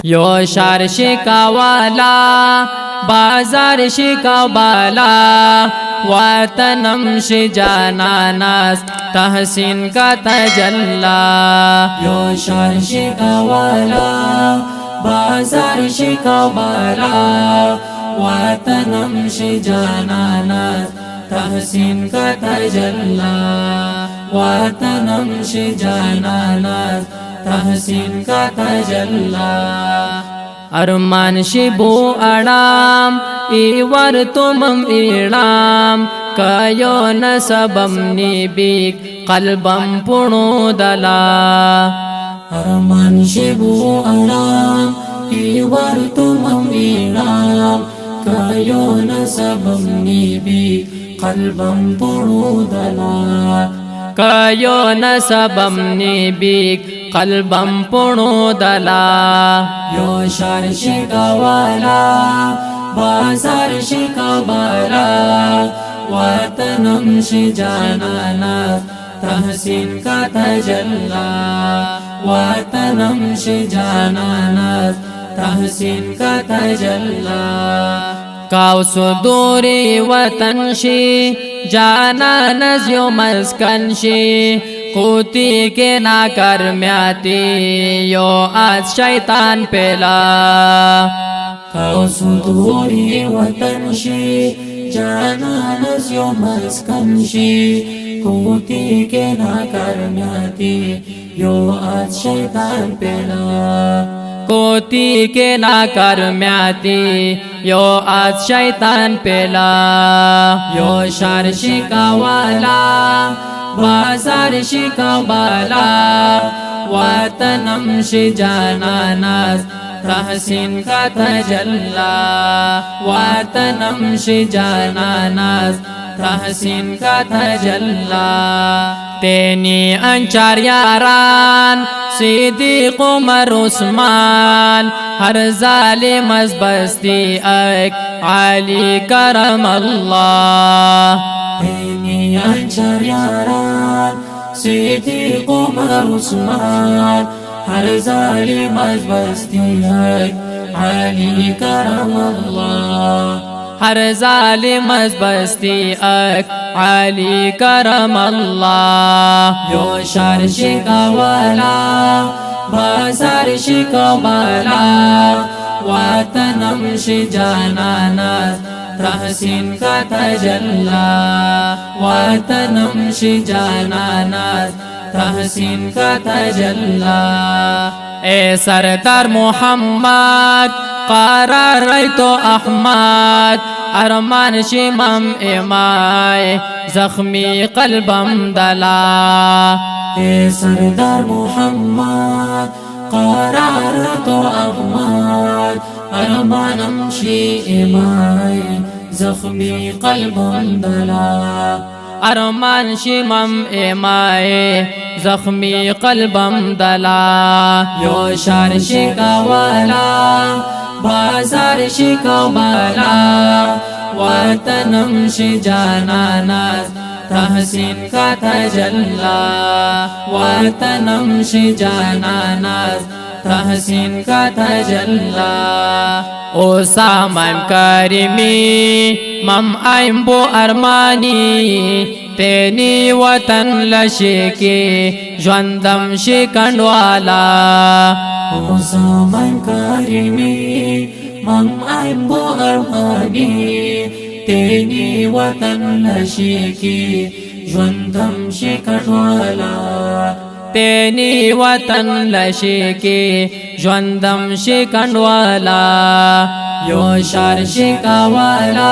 یو شار شکاوالا بازار شکاوالا وطنم شجاناناس تحسین کا تجلا یو شار شکاوالا بازار شکاوالا وطنم شجاناناس تحسین کا تجلا وطنم شجاناناس تحسین کا تجلا ارمان شبو اڑام ایور تمم ایڑام کایو نسبم نیبیک قلبم پنو دلا ارمان شبو اڑام ایور تمم ایڑام کایو نسبم نیبی قلبم پنو دلا کایو نسبم نیبیک قلبم پنو دلا یو شار شکاوالا بازار شکاوالا وطنم شجاناناس تحسین کا تجلا وطنم شجاناناس تحسین کا تجلا کاو صدوری وطن شی جانا نزیو مسکن شی قوتی کے ناکرمیاتی یو آج شیطان پیلا کاو صدوری وطن شی جانا نزیو مسکن شی قوتی کے ناکرمیاتی یو آج شیطان پیلا کوتی کے ناکرمیاتی یو آج شیطان پیلا یو شار شکاوالا بازار شکاوالا وطنم شجاناناس تحسین کا تجلا وطنم شجاناناس تحسین کا تجلا تینی انچار یاران صدیق عمر عثمان ہر ظالم از بستی ایک علی کرم اللہ تینی انچار یاران صدیق عمر عثمان ہر ظالم از بستی ایک علی کرم اللہ ہر ظالم از بستی ایک علی کرم اللہ یو شار شکاوالا بازار شکاوالا وطنم شجاناناس تحسین کا تجلا وطنم شجاناناس تحسین کا تجلا اے سردار محمد قرار ریتو احمد ارمان شمم امائے زخمی قلبم دلا اے سردار محمد قرار تو احمد ارمانم شی امائے زخمی قلبم دلا ارمان شمم امائے زخمی قلبم دلا یو شار شکاوالا بازار شکاوالا وطنم شجاناناس تحسین کا تجلا وطنم شجاناناس تحسین کا تجلا او سامان کریمی مم آئیم بو ارمانی تینی وطن لشکی جوندم شکنوالا او سامان کریمی مم آئیم بو ارمانی تینی وطن لشکی جوندم شکنوالا تینی وطن لشکی جوندم شکنوالا یو شار شکاوالا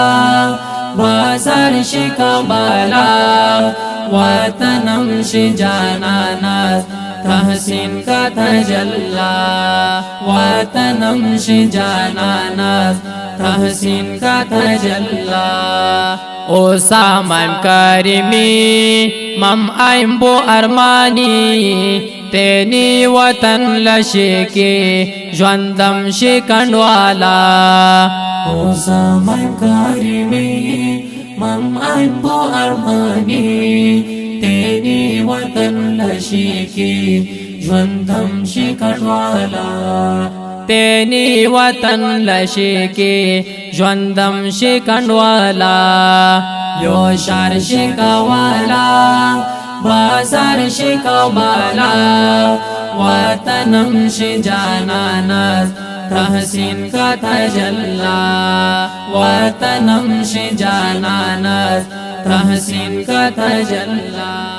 بازار شکاوالا وطنم شجاناناس تحسین کا تجلا وطنم شجاناناس تحسین کا تجلا او سامان کریمی مم آئیم بو ارمانی تینی وطن لشکی جوندم شکنوالا او سامان کریمی مم آئیم بو ارمانی تینی وطن لشکی ژوندم شي کډوالا تینی وطن لشکی ژوندم شکنوالا یو شار شکوالا بازار شکوالا وطنم شی جانانس تحسین کا تجلا وطنم شی جانانس تحسین کا تجلا